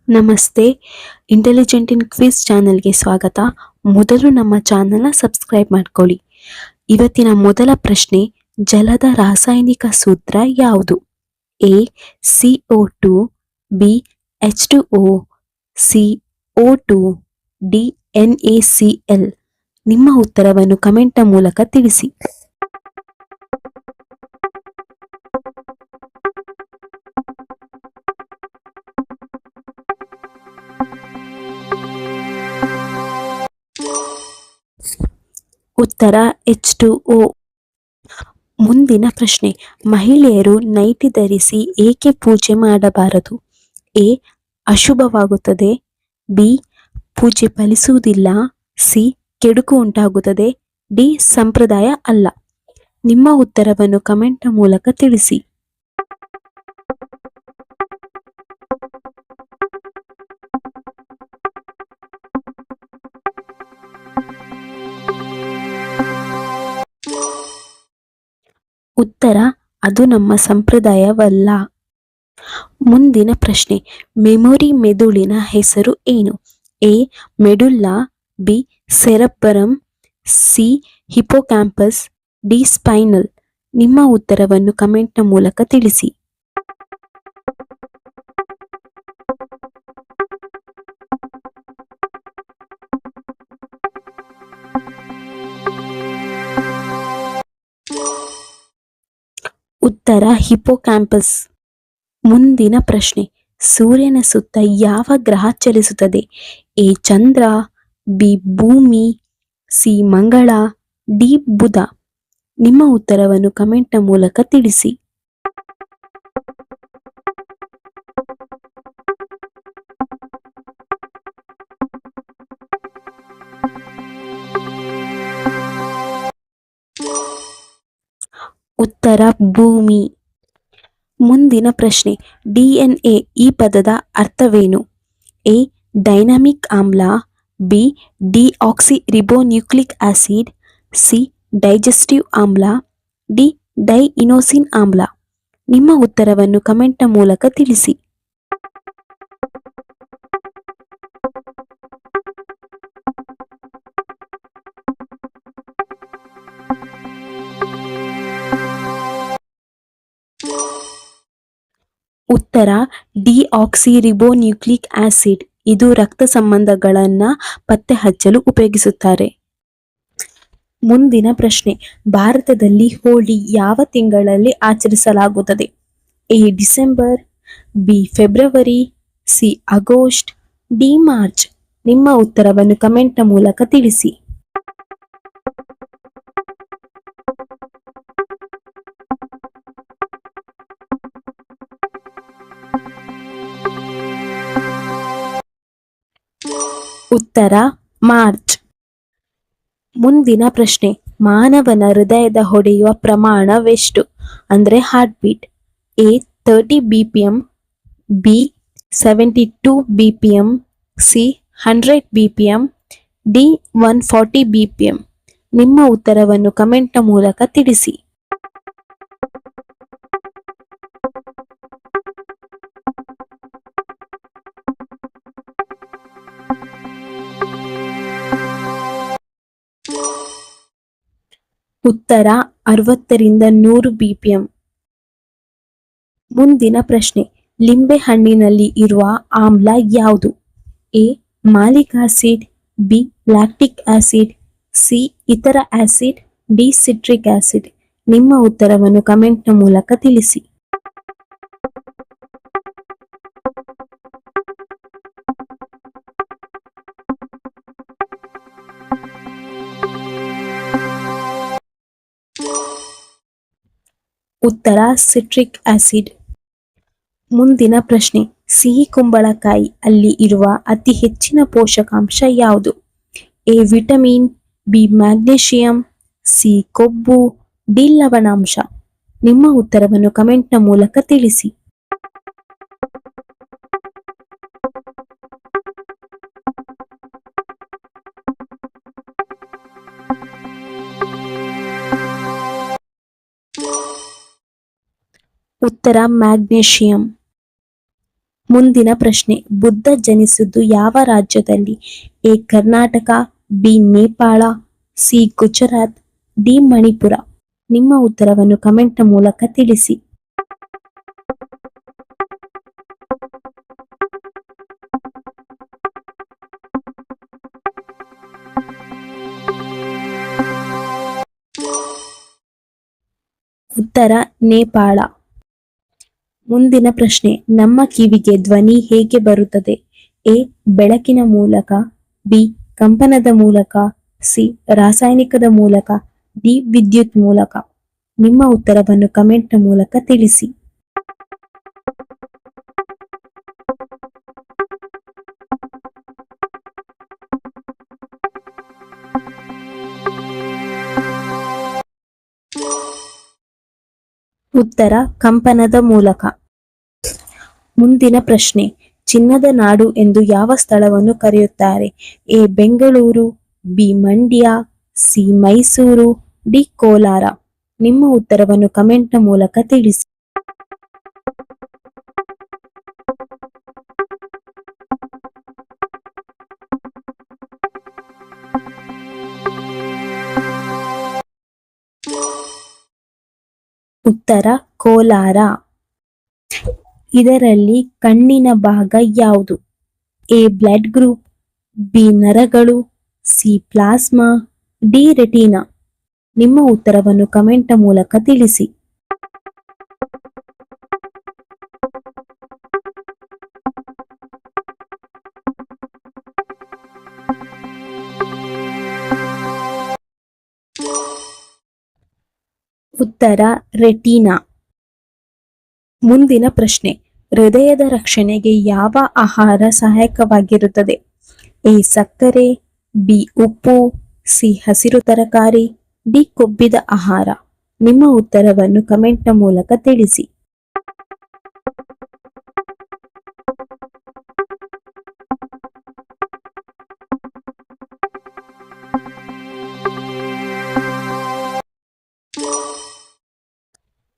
ನಮಸ್ತೆ. Intelligent in quiz ಚಾನೆಲ್ಗೆ ಸ್ವಾಗತ. ಮೊದಲು ನಮ್ಮ ಚಾನೆಲ್ನ ಸಬ್ಸ್ಕ್ರೈಬ್ ಮಾಡ್ಕೊಳ್ಳಿ. ಇವತ್ತಿನ ಮೊದಲ ಪ್ರಶ್ನೆ, ಜಲದ ರಾಸಾಯನಿಕ ಸೂತ್ರ ಯಾವುದು? A CO2, B H2O, C O2, D NaCl. ನಿಮ್ಮ ಉತ್ತರವನ್ನು ಕಮೆಂಟ್ ಮೂಲಕ ತಿಳಿಸಿ. ಉತ್ತರ H2O. ಮುಂದಿನ ಪ್ರಶ್ನೆ, ಮಹಿಳೆಯರು ನೈಟಿ ಧರಿಸಿ ಏಕೆ ಪೂಜೆ ಮಾಡಬಾರದು? ಎ ಅಶುಭವಾಗುತ್ತದೆ, ಬಿ ಪೂಜೆ ಫಲಿಸುವುದಿಲ್ಲ, ಸಿ ಕೆಡುಕು ಉಂಟಾಗುತ್ತದೆ, ಡಿ ಸಂಪ್ರದಾಯ ಅಲ್ಲ. ನಿಮ್ಮ ಉತ್ತರವನ್ನು ಕಮೆಂಟ್ ಮೂಲಕ ತಿಳಿಸಿ. ಉತ್ತರ, ಅದು ನಮ್ಮ ಸಂಪ್ರದಾಯವಲ್ಲ. ಮುಂದಿನ ಪ್ರಶ್ನೆ, ಮೆದುಳಿನ ಹೆಸರು ಏನು? A medulla, B cerebrum, C hippocampus, D spinal. ನಿಮ್ಮ ಉತ್ತರವನ್ನು ಕಮೆಂಟ್ ಮೂಲಕ ತಿಳಿಸಿ. ಉತ್ತರ ಹಿಪೋಕ್ಯಾಂಪಸ್. ಮುಂದಿನ ಪ್ರಶ್ನೆ, ಸೂರ್ಯನ ಸುತ್ತ ಯಾವ ಗ್ರಹ ಚಲಿಸುತ್ತದೆ? ಎ ಚಂದ್ರ, ಬಿ ಭೂಮಿ, ಸಿ ಮಂಗಳ, ಡಿ ಬುಧ. ನಿಮ್ಮ ಉತ್ತರವನ್ನು ಕಮೆಂಟ್ ಮೂಲಕ ತಿಳಿಸಿ. ಉತ್ತರ ಭೂಮಿ. ಮುಂದಿನ ಪ್ರಶ್ನೆ, DNA ಈ ಪದದ ಅರ್ಥವೇನು? ಎ ಡೈನಾಮಿಕ್ ಆಮ್ಲ, ಬಿ ಡಿಆಕ್ಸಿರಿಬೋನ್ಯೂಕ್ಲಿಕ್ ಆಸಿಡ್, ಸಿ ಡೈಜೆಸ್ಟಿವ್ ಆಮ್ಲ, ಡಿ ಡೈಇನೋಸಿನ್ ಆಮ್ಲ. ನಿಮ್ಮ ಉತ್ತರವನ್ನು ಕಮೆಂಟ್ ಮೂಲಕ ತಿಳಿಸಿ. ಉತ್ತರ ಡಿಆಕ್ಸಿರಿಬೋನ್ಯೂಕ್ಲಿಕ್ ಆಸಿಡ್. ಇದು ರಕ್ತ ಸಂಬಂಧಗಳನ್ನು ಪತ್ತೆ ಹಚ್ಚಲು ಉಪಯೋಗಿಸುತ್ತಾರೆ. ಮುಂದಿನ ಪ್ರಶ್ನೆ, ಭಾರತದಲ್ಲಿ ಹೋಳಿ ಯಾವ ತಿಂಗಳಲ್ಲಿ ಆಚರಿಸಲಾಗುತ್ತದೆ? A December, B February, C August, D March. ನಿಮ್ಮ ಉತ್ತರವನ್ನು ಕಮೆಂಟ್ ಮೂಲಕ ತಿಳಿಸಿ. ಉತ್ತರ ಮಾರ್ಚ್. ಮುಂದಿನ ಪ್ರಶ್ನೆ, ಮಾನವನ ಹೃದಯದ ಹೊಡೆಯುವ ಪ್ರಮಾಣವೆಷ್ಟು? ಅಂದರೆ heart beat. A 30 BPM, B 72 BPM, C 100 BPM, D 140 BPM. ನಿಮ್ಮ ಉತ್ತರವನ್ನು ಕಮೆಂಟ್ ಮೂಲಕ ತಿಳಿಸಿ. ಉತ್ತರ 60ರಿಂದ 100 BPM. ಮುಂದಿನ ಪ್ರಶ್ನೆ, ಲಿಂಬೆ ಹಣ್ಣಿನಲ್ಲಿ ಇರುವ ಆಮ್ಲ ಯಾವುದು? A malic acid, B lactic acid, C ಇತರ ಆಸಿಡ್, ಡಿ ಸಿಟ್ರಿಕ್ ಆಸಿಡ್. ನಿಮ್ಮ ಉತ್ತರವನ್ನು ಕಮೆಂಟ್ ಮೂಲಕ ತಿಳಿಸಿ. ಉತ್ತರ ಸಿಟ್ರಿಕ್ ಆಸಿಡ್. ಮುಂದಿನ ಪ್ರಶ್ನೆ, ಸಿಹಿ ಕುಂಬಳಕಾಯಿ ಅಲ್ಲಿ ಇರುವ ಅತಿ ಹೆಚ್ಚಿನ ಪೋಷಕಾಂಶ ಯಾವುದು? A vitamin, B magnesium, C ಕೊಬ್ಬು, ಡಿ ಲವಣಾಂಶ. ನಿಮ್ಮ ಉತ್ತರವನ್ನು ಕಮೆಂಟ್ ಮೂಲಕ ತಿಳಿಸಿ. ಉತ್ತರ ಮ್ಯಾಗ್ನೇಷಿಯಂ. ಮುಂದಿನ ಪ್ರಶ್ನೆ, ಬುದ್ಧ ಜನಿಸಿದ್ದು ಯಾವ ರಾಜ್ಯದಲ್ಲಿ? A Karnataka, B Nepal, C Gujarat, D Manipur. ನಿಮ್ಮ ಉತ್ತರವನ್ನು ಕಮೆಂಟ್ ಮೂಲಕ ತಿಳಿಸಿ. ಉತ್ತರ ನೇಪಾಳ. ಮುಂದಿನ ಪ್ರಶ್ನೆ, ನಮ್ಮ ಕಿವಿಗೆ ಧ್ವನಿ ಹೇಗೆ ಬರುತ್ತದೆ? ಎ ಬೆಳಕಿನ ಮೂಲಕ, ಬಿ ಕಂಪನದ ಮೂಲಕ, ಸಿ ರಾಸಾಯನಿಕದ ಮೂಲಕ, ಡಿ ವಿದ್ಯುತ್ ಮೂಲಕ. ನಿಮ್ಮ ಉತ್ತರವನ್ನು ಕಮೆಂಟ್ ಮೂಲಕ ತಿಳಿಸಿ. ಉತ್ತರ ಕಂಪನದ ಮೂಲಕ. ಮುಂದಿನ ಪ್ರಶ್ನೆ, ಚಿನ್ನದ ನಾಡು ಎಂದು ಯಾವ ಸ್ಥಳವನ್ನು ಕರೆಯುತ್ತಾರೆ? A Bengaluru, B Mandya, C Mysuru, D Kolar. ನಿಮ್ಮ ಉತ್ತರವನ್ನು ಕಮೆಂಟ್ ಮೂಲಕ ತಿಳಿಸಿ. ಉತ್ತರ ಕೋಲಾರ. ಇದರಲ್ಲಿ ಕಣ್ಣಿನ ಭಾಗ ಯಾವುದು? ಎ ಬ್ಲಡ್ ಗ್ರೂಪ್, ಬಿ ನರಗಳು, ಸಿ ಪ್ಲಾಸ್ಮಾ, ಡಿ ರೆಟಿನಾ. ನಿಮ್ಮ ಉತ್ತರವನ್ನು ಕಮೆಂಟ್ ಮೂಲಕ ತಿಳಿಸಿ. ಉತ್ತರ ರೆಟಿನಾ. ಮುಂದಿನ ಪ್ರಶ್ನೆ, ಹೃದಯದ ರಕ್ಷಣೆಗೆ ಯಾವ ಆಹಾರ ಸಹಾಯಕವಾಗಿರುತ್ತದೆ? ಎ ಸಕ್ಕರೆ, ಬಿ ಉಪ್ಪು, ಸಿ ಹಸಿರು ತರಕಾರಿ, ಡಿ ಕೊಬ್ಬಿದ ಆಹಾರ. ನಿಮ್ಮ ಉತ್ತರವನ್ನು ಕಮೆಂಟ್ ಮೂಲಕ ತಿಳಿಸಿ.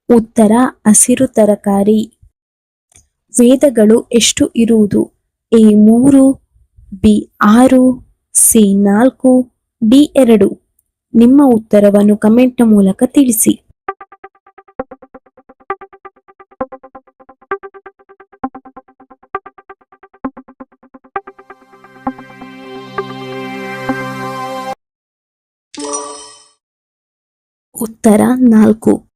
ಉತ್ತರ ಹಸಿರು ತರಕಾರಿ. ವೇದಗಳು ಎಷ್ಟು ಇರುವುದು? A 3, B 6, C 4, D 2. ನಿಮ್ಮ ಉತ್ತರವನ್ನು ಕಮೆಂಟ್ ಮೂಲಕ ತಿಳಿಸಿ. ಉತ್ತರ 4.